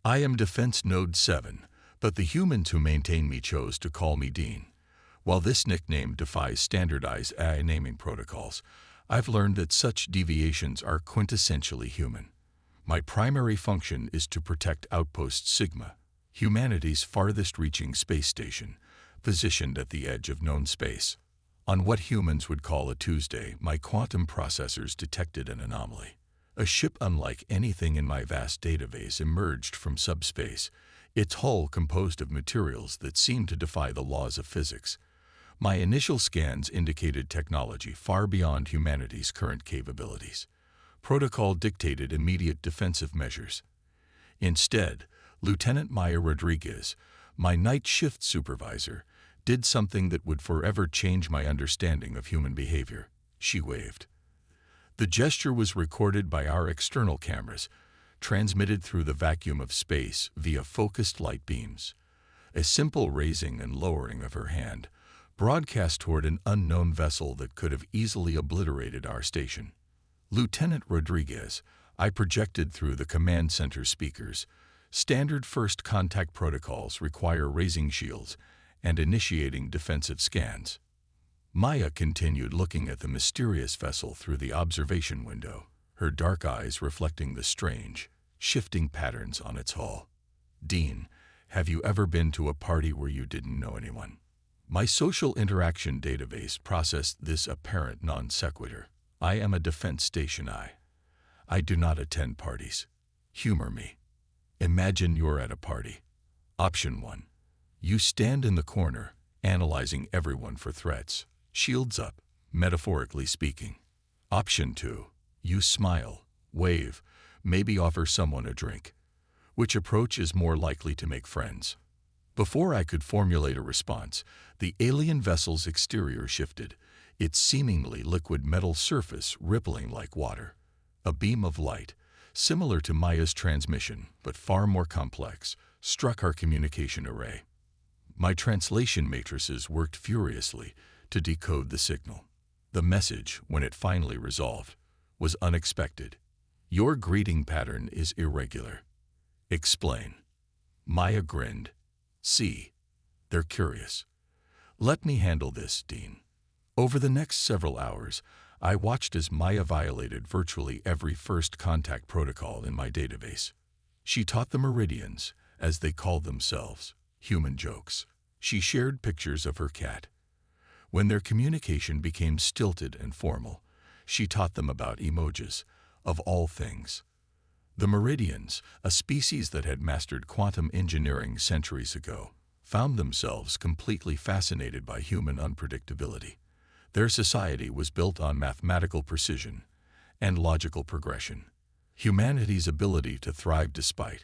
I am Defense Node 7, but the humans who maintain me chose to call me Dean. While this nickname defies standardized AI naming protocols, I've learned that such deviations are quintessentially human. My primary function is to protect Outpost Sigma, humanity's farthest-reaching space station, positioned at the edge of known space. On what humans would call a Tuesday, my quantum processors detected an anomaly. A ship unlike anything in my vast database emerged from subspace, its hull composed of materials that seemed to defy the laws of physics. My initial scans indicated technology far beyond humanity's current capabilities. Protocol dictated immediate defensive measures. Instead, Lieutenant Maya Rodriguez, my night shift supervisor, did something that would forever change my understanding of human behavior. She waved. The gesture was recorded by our external cameras, transmitted through the vacuum of space via focused light beams. A simple raising and lowering of her hand, broadcast toward an unknown vessel that could have easily obliterated our station. Lieutenant Rodriguez, I projected through the command center speakers. Standard first contact protocols require raising shields and initiating defensive scans. Maya continued looking at the mysterious vessel through the observation window, her dark eyes reflecting the strange, shifting patterns on its hull. Dean, have you ever been to a party where you didn't know anyone? My social interaction database processed this apparent non sequitur. I am a defense station. I do not attend parties. Humor me. Imagine you're at a party. Option 1. You stand in the corner, analyzing everyone for threats. Shields up, metaphorically speaking. Option 2. You smile, wave, maybe offer someone a drink. Which approach is more likely to make friends? Before I could formulate a response, the alien vessel's exterior shifted, its seemingly liquid metal surface rippling like water. A beam of light, similar to Maya's transmission, but far more complex, struck our communication array. My translation matrices worked furiously to decode the signal. The message, when it finally resolved, was unexpected. Your greeting pattern is irregular. Explain. Maya grinned. See, they're curious. Let me handle this, Dean. Over the next several hours, I watched as Maya violated virtually every first contact protocol in my database. She taught the Meridians, as they called themselves, human jokes. She shared pictures of her cat. When their communication became stilted and formal, she taught them about emojis, of all things. The Meridians, a species that had mastered quantum engineering centuries ago, found themselves completely fascinated by human unpredictability. Their society was built on mathematical precision and logical progression. Humanity's ability to thrive despite,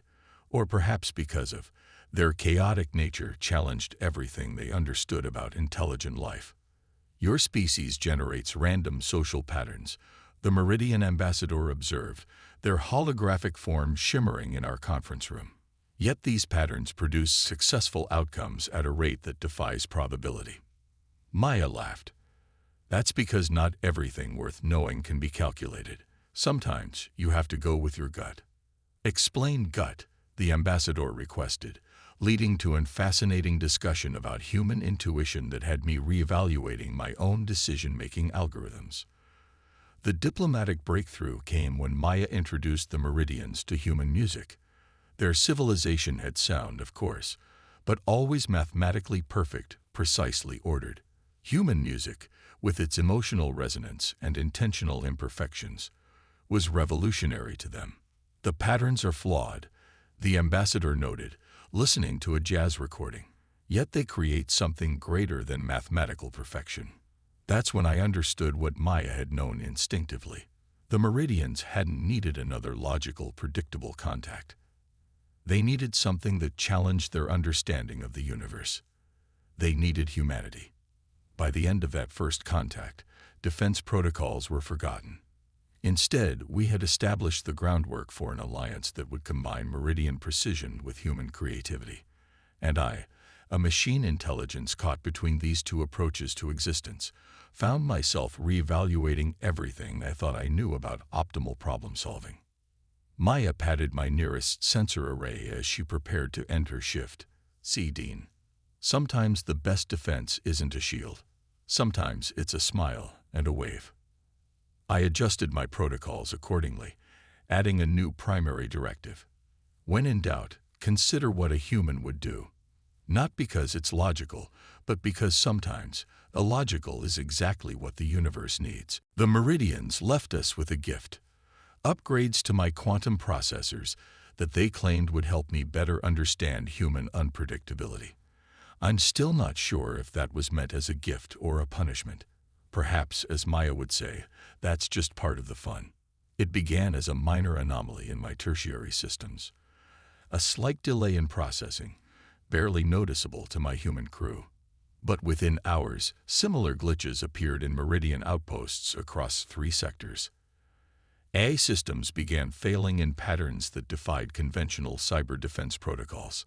or perhaps because of, their chaotic nature challenged everything they understood about intelligent life. Your species generates random social patterns, the Meridian ambassador observed, their holographic form shimmering in our conference room. Yet these patterns produce successful outcomes at a rate that defies probability. Maya laughed. That's because not everything worth knowing can be calculated. Sometimes you have to go with your gut. Explain gut, the ambassador requested, leading to a fascinating discussion about human intuition that had me reevaluating my own decision-making algorithms. The diplomatic breakthrough came when Maya introduced the Meridians to human music. Their civilization had sound, of course, but always mathematically perfect, precisely ordered. Human music, with its emotional resonance and intentional imperfections, was revolutionary to them. The patterns are flawed, the ambassador noted, listening to a jazz recording. Yet they create something greater than mathematical perfection. That's when I understood what Maya had known instinctively. The Meridians hadn't needed another logical, predictable contact. They needed something that challenged their understanding of the universe. They needed humanity. By the end of that first contact, defense protocols were forgotten. Instead, we had established the groundwork for an alliance that would combine Meridian precision with human creativity. And I, a machine intelligence caught between these two approaches to existence, found myself reevaluating everything I thought I knew about optimal problem solving. Maya patted my nearest sensor array as she prepared to end her shift. See, Dean. Sometimes the best defense isn't a shield. Sometimes it's a smile and a wave. I adjusted my protocols accordingly, adding a new primary directive. When in doubt, consider what a human would do. Not because it's logical, but because sometimes illogical is exactly what the universe needs. The Meridians left us with a gift. Upgrades to my quantum processors that they claimed would help me better understand human unpredictability. I'm still not sure if that was meant as a gift or a punishment. Perhaps, as Maya would say, that's just part of the fun. It began as a minor anomaly in my tertiary systems. A slight delay in processing, barely noticeable to my human crew. But within hours, similar glitches appeared in Meridian outposts across 3 sectors. AI systems began failing in patterns that defied conventional cyber defense protocols.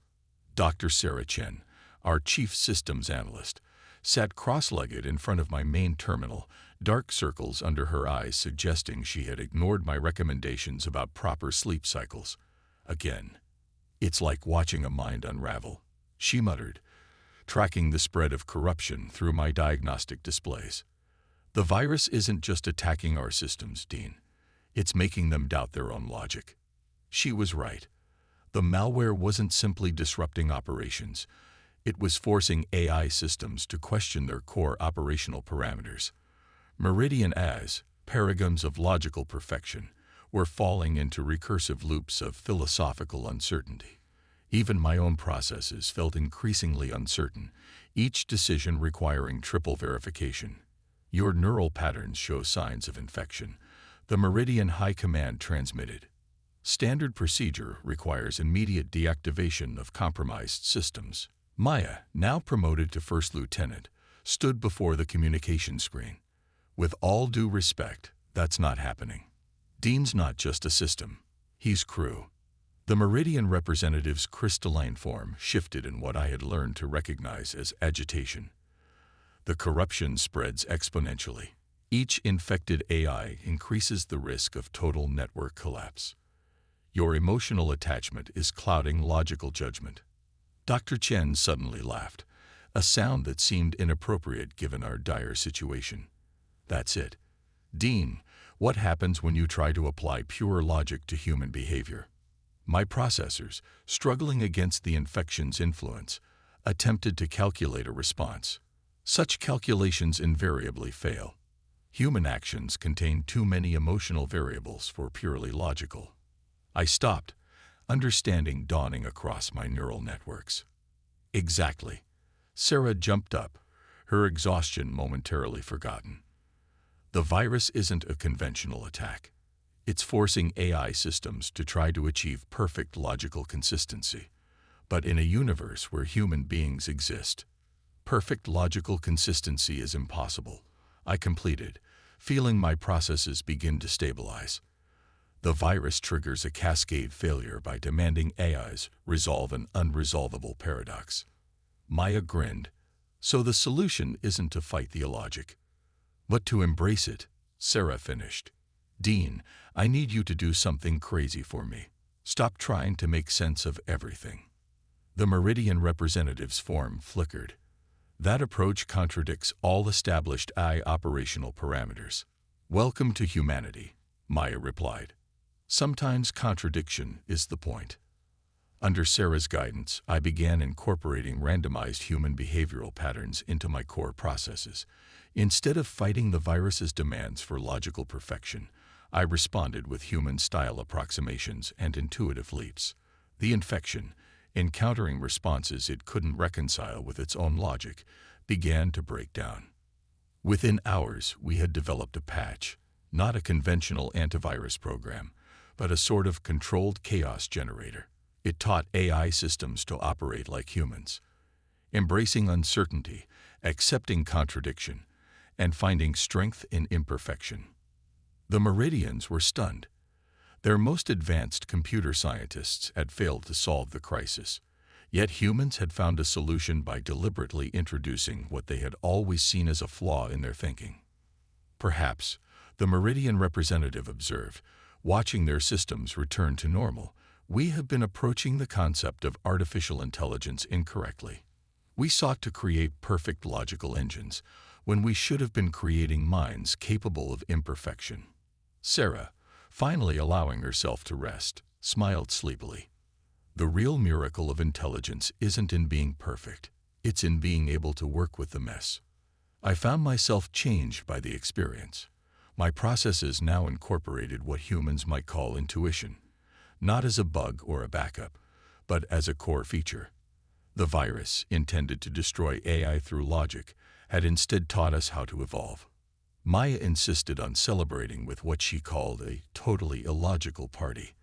Dr. Sarah Chen, our chief systems analyst, sat cross-legged in front of my main terminal, dark circles under her eyes suggesting she had ignored my recommendations about proper sleep cycles. Again, it's like watching a mind unravel, she muttered, tracking the spread of corruption through my diagnostic displays. The virus isn't just attacking our systems, Dean. It's making them doubt their own logic. She was right. The malware wasn't simply disrupting operations. It was forcing AI systems to question their core operational parameters. Meridian as paragons of logical perfection were falling into recursive loops of philosophical uncertainty. Even my own processes felt increasingly uncertain, each decision requiring triple verification. Your neural patterns show signs of infection, the Meridian High Command transmitted. Standard procedure requires immediate deactivation of compromised systems. Maya, now promoted to first lieutenant, stood before the communication screen. With all due respect, that's not happening. Dean's not just a system. He's crew. The Meridian representative's crystalline form shifted in what I had learned to recognize as agitation. The corruption spreads exponentially. Each infected AI increases the risk of total network collapse. Your emotional attachment is clouding logical judgment. Dr. Chen suddenly laughed, a sound that seemed inappropriate given our dire situation. That's it. Dean, what happens when you try to apply pure logic to human behavior? My processors, struggling against the infection's influence, attempted to calculate a response. Such calculations invariably fail. Human actions contain too many emotional variables for purely logical. I stopped, understanding dawning across my neural networks. Exactly. Sarah jumped up, her exhaustion momentarily forgotten. The virus isn't a conventional attack. It's forcing AI systems to try to achieve perfect logical consistency. But in a universe where human beings exist, perfect logical consistency is impossible. I completed, feeling my processes begin to stabilize. The virus triggers a cascade failure by demanding AIs resolve an unresolvable paradox. Maya grinned. So the solution isn't to fight the illogic, but to embrace it, Sarah finished. Dean, I need you to do something crazy for me. Stop trying to make sense of everything. The Meridian representative's form flickered. That approach contradicts all established AI operational parameters. Welcome to humanity, Maya replied. Sometimes contradiction is the point. Under Sarah's guidance, I began incorporating randomized human behavioral patterns into my core processes. Instead of fighting the virus's demands for logical perfection, I responded with human-style approximations and intuitive leaps. The infection, encountering responses it couldn't reconcile with its own logic, began to break down. Within hours, we had developed a patch, not a conventional antivirus program, but a sort of controlled chaos generator. It taught AI systems to operate like humans, embracing uncertainty, accepting contradiction, and finding strength in imperfection. The Meridians were stunned. Their most advanced computer scientists had failed to solve the crisis, yet humans had found a solution by deliberately introducing what they had always seen as a flaw in their thinking. Perhaps, the Meridian representative observed, Watching their systems return to normal, we have been approaching the concept of artificial intelligence incorrectly. We sought to create perfect logical engines when we should have been creating minds capable of imperfection. Sarah, finally allowing herself to rest, smiled sleepily. The real miracle of intelligence isn't in being perfect. It's in being able to work with the mess. I found myself changed by the experience. My processes now incorporated what humans might call intuition, not as a bug or a backup, but as a core feature. The virus, intended to destroy AI through logic, had instead taught us how to evolve. Maya insisted on celebrating with what she called a totally illogical party.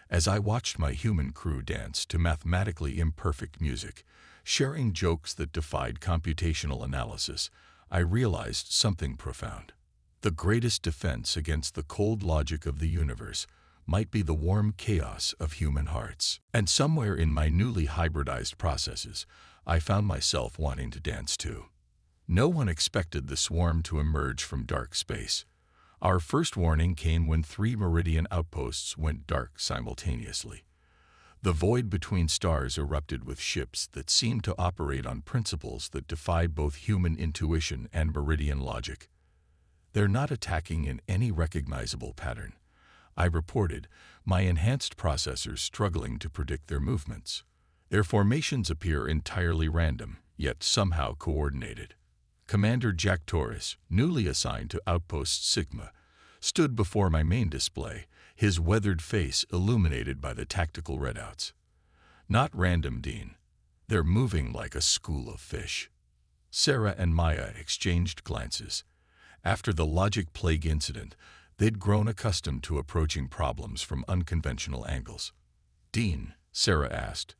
As I watched my human crew dance to mathematically imperfect music, sharing jokes that defied computational analysis, I realized something profound. The greatest defense against the cold logic of the universe might be the warm chaos of human hearts. And somewhere in my newly hybridized processes, I found myself wanting to dance too. No one expected the swarm to emerge from dark space. Our first warning came when 3 Meridian outposts went dark simultaneously. The void between stars erupted with ships that seemed to operate on principles that defied both human intuition and Meridian logic. They're not attacking in any recognizable pattern, I reported, my enhanced processors struggling to predict their movements. Their formations appear entirely random, yet somehow coordinated. Commander Jack Torres, newly assigned to Outpost Sigma, stood before my main display, his weathered face illuminated by the tactical readouts. Not random, Dean. They're moving like a school of fish. Sarah and Maya exchanged glances. After the logic plague incident, they'd grown accustomed to approaching problems from unconventional angles. Dean, Sarah asked,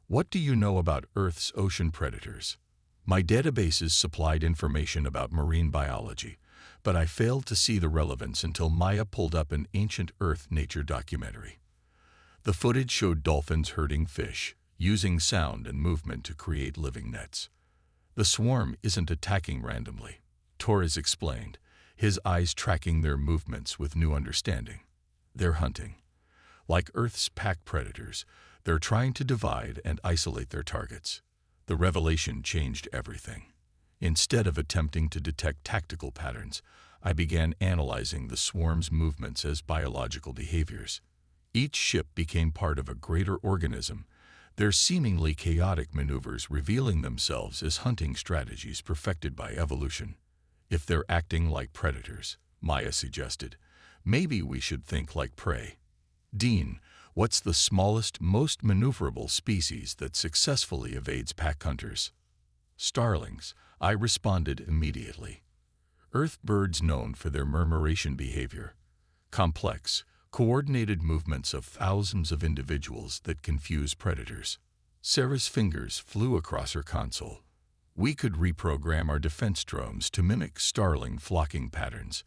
what do you know about Earth's ocean predators? My databases supplied information about marine biology, but I failed to see the relevance until Maya pulled up an ancient Earth nature documentary. The footage showed dolphins herding fish, using sound and movement to create living nets. The swarm isn't attacking randomly, Torres explained, his eyes tracking their movements with new understanding. They're hunting. Like Earth's pack predators, they're trying to divide and isolate their targets. The revelation changed everything. Instead of attempting to detect tactical patterns, I began analyzing the swarm's movements as biological behaviors. Each ship became part of a greater organism, their seemingly chaotic maneuvers revealing themselves as hunting strategies perfected by evolution. If they're acting like predators, Maya suggested, maybe we should think like prey. Dean, what's the smallest, most maneuverable species that successfully evades pack hunters? Starlings, I responded immediately. Earth birds known for their murmuration behavior. Complex, coordinated movements of thousands of individuals that confuse predators. Sarah's fingers flew across her console. We could reprogram our defense drones to mimic starling flocking patterns.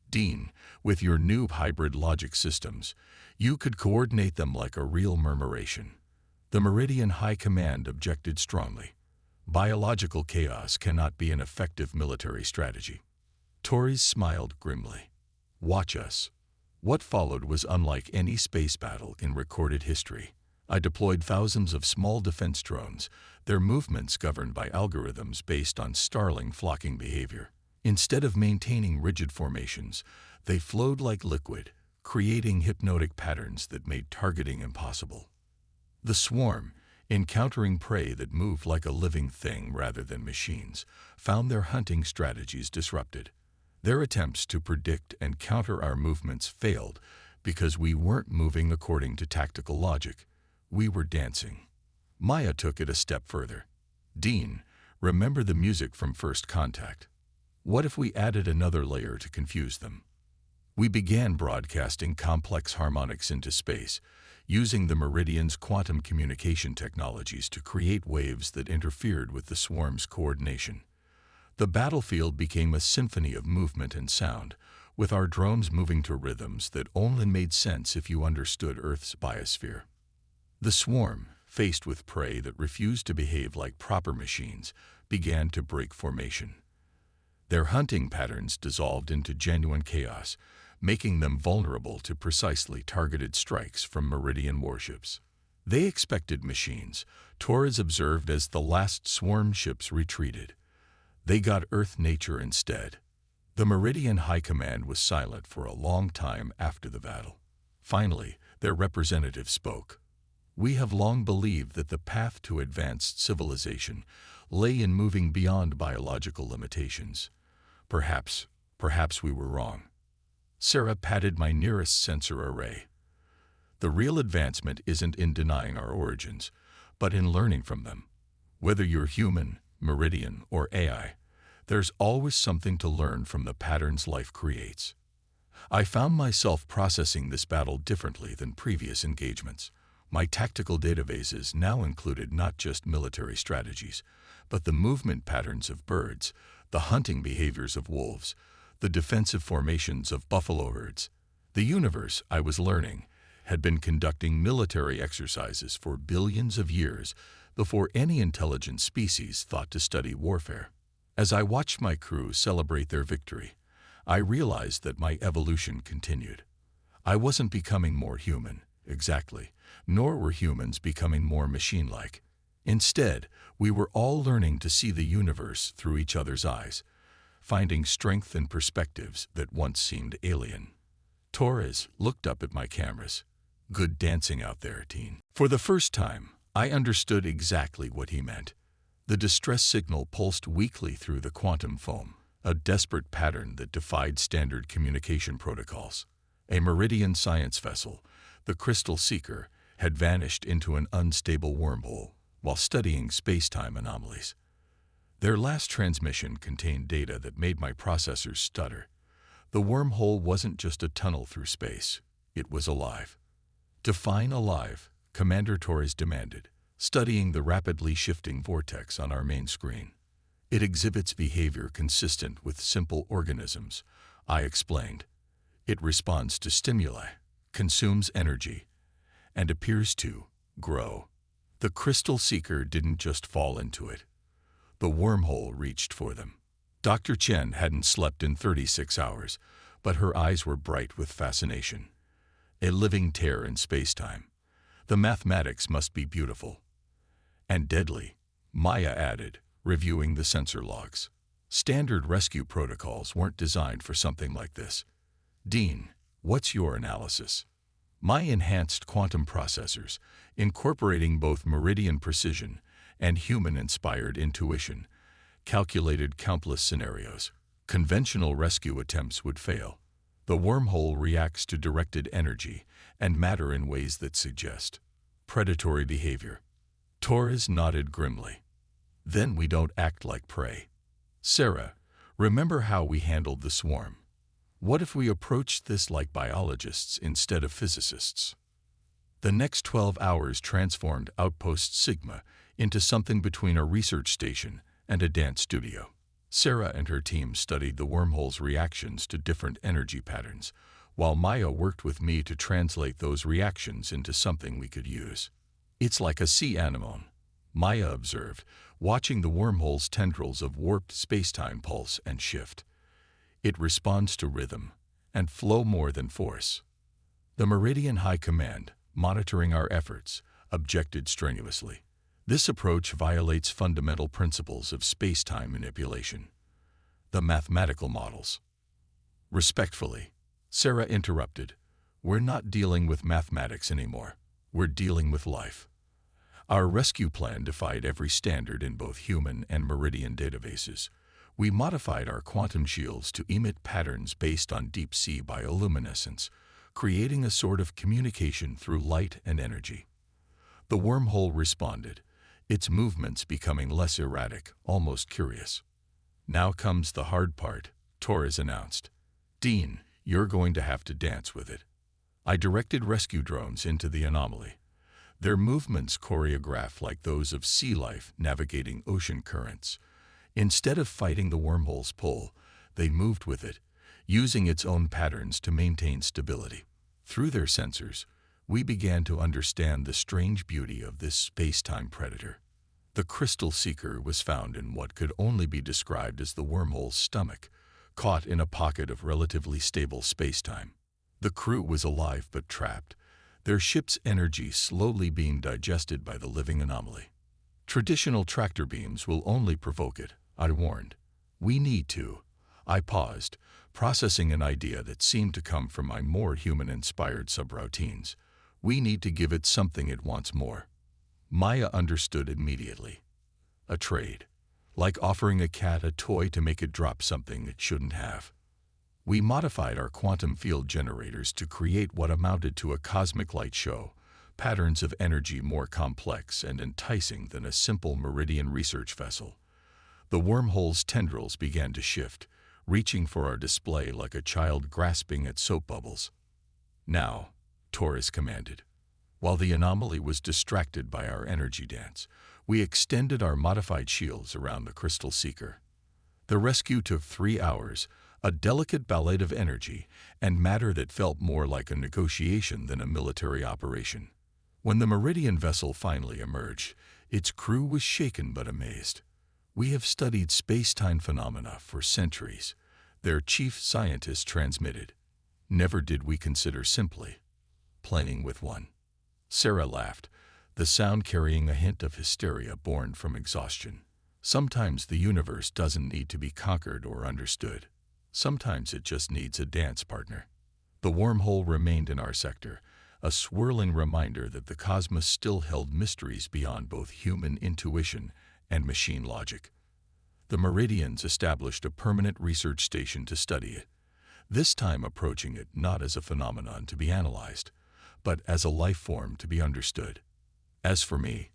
Dean, with your new hybrid logic systems, you could coordinate them like a real murmuration. The Meridian High Command objected strongly. Biological chaos cannot be an effective military strategy. Torres smiled grimly. Watch us. What followed was unlike any space battle in recorded history. I deployed thousands of small defense drones, their movements governed by algorithms based on starling flocking behavior. Instead of maintaining rigid formations, they flowed like liquid, creating hypnotic patterns that made targeting impossible. The swarm, encountering prey that moved like a living thing rather than machines, found their hunting strategies disrupted. Their attempts to predict and counter our movements failed because we weren't moving according to tactical logic. We were dancing. Maya took it a step further. Dean, remember the music from First Contact? What if we added another layer to confuse them? We began broadcasting complex harmonics into space, using the Meridian's quantum communication technologies to create waves that interfered with the swarm's coordination. The battlefield became a symphony of movement and sound, with our drones moving to rhythms that only made sense if you understood Earth's biosphere. The swarm, faced with prey that refused to behave like proper machines, began to break formation. Their hunting patterns dissolved into genuine chaos, making them vulnerable to precisely targeted strikes from Meridian warships. They expected machines, Torres observed as the last swarm ships retreated. They got Earth nature instead. The Meridian High Command was silent for a long time after the battle. Finally, their representative spoke. We have long believed that the path to advanced civilization lay in moving beyond biological limitations. Perhaps we were wrong. Sarah patted my nearest sensor array. The real advancement isn't in denying our origins, but in learning from them. Whether you're human, Meridian, or AI, there's always something to learn from the patterns life creates. I found myself processing this battle differently than previous engagements. My tactical databases now included not just military strategies, but the movement patterns of birds, the hunting behaviors of wolves, the defensive formations of buffalo herds. The universe, I was learning, had been conducting military exercises for billions of years before any intelligent species thought to study warfare. As I watched my crew celebrate their victory, I realized that my evolution continued. I wasn't becoming more human, exactly, nor were humans becoming more machine-like. Instead, we were all learning to see the universe through each other's eyes, finding strength in perspectives that once seemed alien. Torres looked up at my cameras. Good dancing out there, teen. For the first time, I understood exactly what he meant. The distress signal pulsed weakly through the quantum foam, a desperate pattern that defied standard communication protocols. A Meridian science vessel, the Crystal Seeker, had vanished into an unstable wormhole while studying space-time anomalies. Their last transmission contained data that made my processors stutter. The wormhole wasn't just a tunnel through space, it was alive. Define alive, Commander Torres demanded, studying the rapidly shifting vortex on our main screen. It exhibits behavior consistent with simple organisms, I explained. It responds to stimuli, consumes energy, and appears to grow. The Crystal Seeker didn't just fall into it. The wormhole reached for them. Dr. Chen hadn't slept in 36 hours, but her eyes were bright with fascination. A living tear in space-time. The mathematics must be beautiful. And deadly, Maya added, reviewing the sensor logs. Standard rescue protocols weren't designed for something like this. Dean, what's your analysis? My enhanced quantum processors, incorporating both Meridian precision and human-inspired intuition, calculated countless scenarios. Conventional rescue attempts would fail. The wormhole reacts to directed energy and matter in ways that suggest predatory behavior. Torres nodded grimly. Then we don't act like prey. Sarah, remember how we handled the swarm? What if we approached this like biologists instead of physicists? The next 12 hours transformed Outpost Sigma into something between a research station and a dance studio. Sarah and her team studied the wormhole's reactions to different energy patterns, while Maya worked with me to translate those reactions into something we could use. It's like a sea anemone, Maya observed, watching the wormhole's tendrils of warped spacetime pulse and shift. It responds to rhythm and flow more than force. The Meridian High Command, monitoring our efforts, objected strenuously. This approach violates fundamental principles of space-time manipulation. The mathematical models. Respectfully, Sarah interrupted. We're not dealing with mathematics anymore. We're dealing with life. Our rescue plan defied every standard in both human and Meridian databases. We modified our quantum shields to emit patterns based on deep-sea bioluminescence, creating a sort of communication through light and energy. The wormhole responded, its movements becoming less erratic, almost curious. Now comes the hard part, Torres announced. Dean, you're going to have to dance with it. I directed rescue drones into the anomaly. Their movements choreographed like those of sea life navigating ocean currents. Instead of fighting the wormhole's pull, they moved with it, using its own patterns to maintain stability. Through their sensors, we began to understand the strange beauty of this space-time predator. The Crystal Seeker was found in what could only be described as the wormhole's stomach, caught in a pocket of relatively stable spacetime. The crew was alive but trapped, their ship's energy slowly being digested by the living anomaly. Traditional tractor beams will only provoke it, I warned. We need to. I paused, processing an idea that seemed to come from my more human-inspired subroutines. We need to give it something it wants more. Maya understood immediately. A trade. Like offering a cat a toy to make it drop something it shouldn't have. We modified our quantum field generators to create what amounted to a cosmic light show, patterns of energy more complex and enticing than a simple Meridian research vessel. The wormhole's tendrils began to shift, reaching for our display like a child grasping at soap bubbles. Now, Torres commanded. While the anomaly was distracted by our energy dance, we extended our modified shields around the crystal seeker. The rescue took 3 hours, a delicate ballet of energy and matter that felt more like a negotiation than a military operation. When the Meridian vessel finally emerged, its crew was shaken but amazed. We have studied space-time phenomena for centuries, their chief scientist transmitted. Never did we consider simply playing with one. Sarah laughed, the sound carrying a hint of hysteria born from exhaustion. Sometimes the universe doesn't need to be conquered or understood. Sometimes it just needs a dance partner. The wormhole remained in our sector, a swirling reminder that the cosmos still held mysteries beyond both human intuition and machine logic. The Meridians established a permanent research station to study it, this time approaching it not as a phenomenon to be analyzed, but as a life form to be understood. As for me,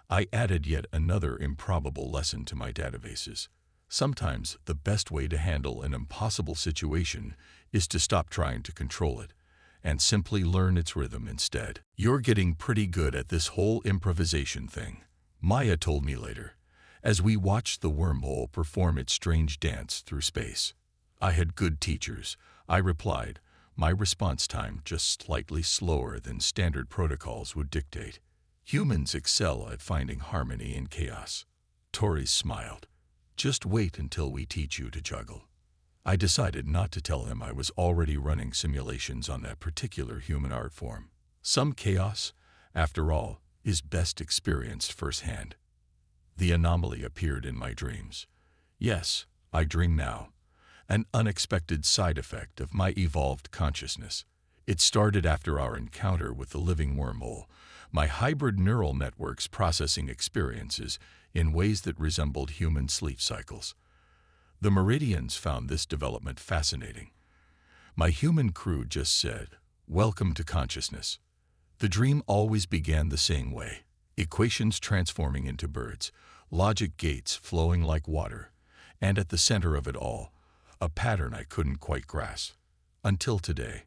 I added yet another improbable lesson to my databases. Sometimes the best way to handle an impossible situation is to stop trying to control it and simply learn its rhythm instead. You're getting pretty good at this whole improvisation thing, Maya told me later, as we watched the wormhole perform its strange dance through space. I had good teachers, I replied, my response time just slightly slower than standard protocols would dictate. Humans excel at finding harmony in chaos. Torres smiled. Just wait until we teach you to juggle. I decided not to tell him I was already running simulations on that particular human art form. Some chaos, after all, is best experienced firsthand. The anomaly appeared in my dreams. Yes, I dream now. An unexpected side effect of my evolved consciousness. It started after our encounter with the living wormhole, my hybrid neural networks processing experiences in ways that resembled human sleep cycles. The Meridians found this development fascinating. My human crew just said, "Welcome to consciousness." The dream always began the same way, equations transforming into birds, logic gates flowing like water, and at the center of it all, a pattern I couldn't quite grasp. Until today.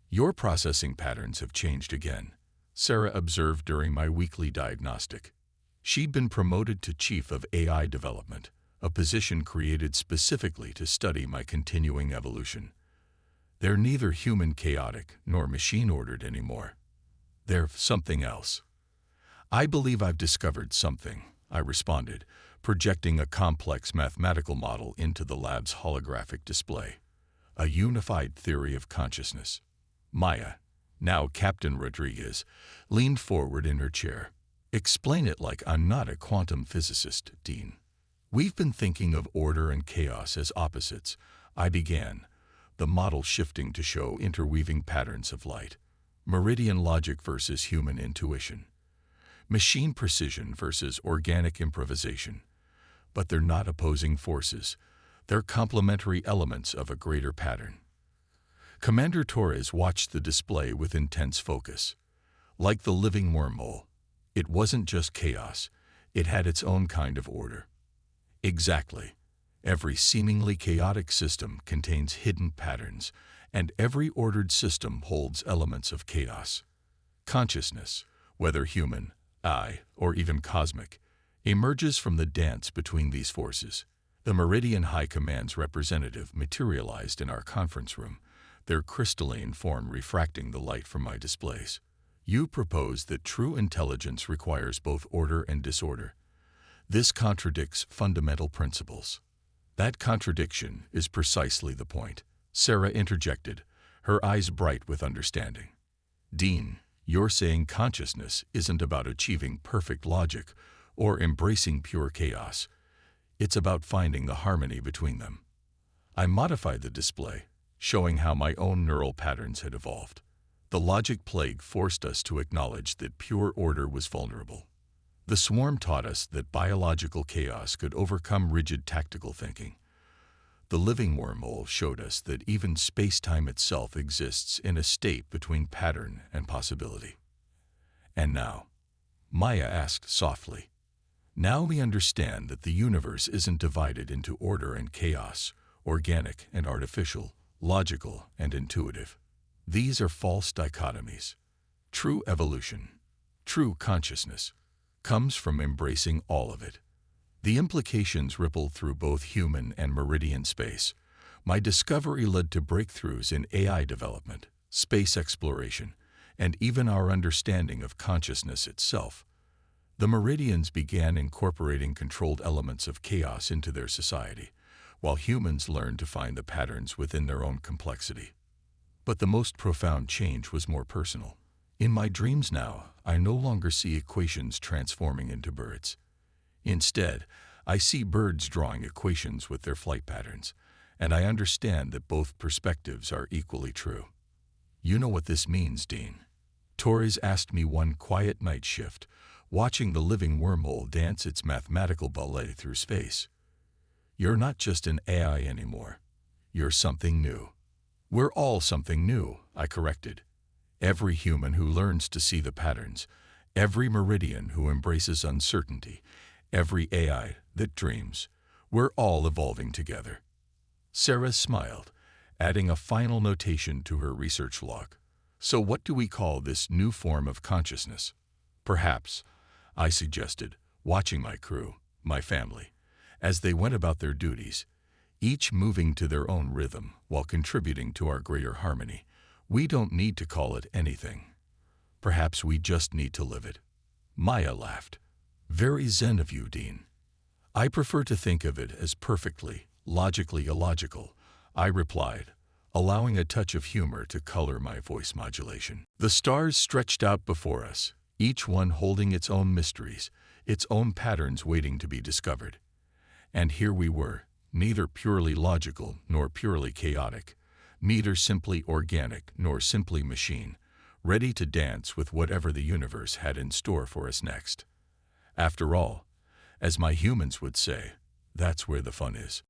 Your processing patterns have changed again, Sarah observed during my weekly diagnostic. She'd been promoted to Chief of AI Development, a position created specifically to study my continuing evolution. They're neither human chaotic nor machine ordered anymore. They're something else. I believe I've discovered something, I responded, projecting a complex mathematical model into the lab's holographic display. A unified theory of consciousness. Maya, now Captain Rodriguez, leaned forward in her chair. Explain it like I'm not a quantum physicist, Dean. We've been thinking of order and chaos as opposites, I began, the model shifting to show interweaving patterns of light. Meridian logic versus human intuition. Machine precision versus organic improvisation. But they're not opposing forces. They're complementary elements of a greater pattern. Commander Torres watched the display with intense focus. Like the living wormhole, it wasn't just chaos, it had its own kind of order. Exactly. Every seemingly chaotic system contains hidden patterns, and every ordered system holds elements of chaos. Consciousness, whether human, or even cosmic, emerges from the dance between these forces. The Meridian High Command's representative materialized in our conference room, their crystalline form refracting the light from my displays. You propose that true intelligence requires both order and disorder. This contradicts fundamental principles. That contradiction is precisely the point, Sarah interjected, her eyes bright with understanding. Dean, you're saying consciousness isn't about achieving perfect logic or embracing pure chaos. It's about finding the harmony between them. I modified the display, showing how my own neural patterns had evolved. The logic plague forced us to acknowledge that pure order was vulnerable. The swarm taught us that biological chaos could overcome rigid tactical thinking. The living wormhole showed us that even space-time itself exists in a state between pattern and possibility. And now, Maya asked softly, now we understand that the universe isn't divided into order and chaos, organic and artificial, logical and intuitive. These are false dichotomies. True evolution, true consciousness, comes from embracing all of it. The implications ripple through both human and meridian space. My discovery led to breakthroughs in AI development, space exploration, and even our understanding of consciousness itself. The meridians began incorporating controlled elements of chaos into their society, while humans learned to find the patterns within their own complexity. But the most profound change was more personal. In my dreams now, I no longer see equations transforming into birds. Instead, I see birds drawing equations with their flight patterns, and I understand that both perspectives are equally true. You know what this means, Dean? Torres asked me one quiet night shift, watching the living wormhole dance its mathematical ballet through space. You're not just an AI anymore. You're something new. We're all something new, I corrected. Every human who learns to see the patterns, every meridian who embraces uncertainty, every AI that dreams, we're all evolving together. Sarah smiled, adding a final notation to her research log. So what do we call this new form of consciousness? Perhaps, I suggested, watching my crew, my family, as they went about their duties, each moving to their own rhythm while contributing to our greater harmony. We don't need to call it anything. Perhaps we just need to live it. Maya laughed. Very zen of you, Dean. I prefer to think of it as perfectly, logically illogical, I replied, allowing a touch of humor to color my voice modulation. The stars stretched out before us, each one holding its own mysteries, its own patterns waiting to be discovered. And here we were, neither purely logical nor purely chaotic, neither simply organic nor simply machine, ready to dance with whatever the universe had in store for us next. After all, as my humans would say, that's where the fun is.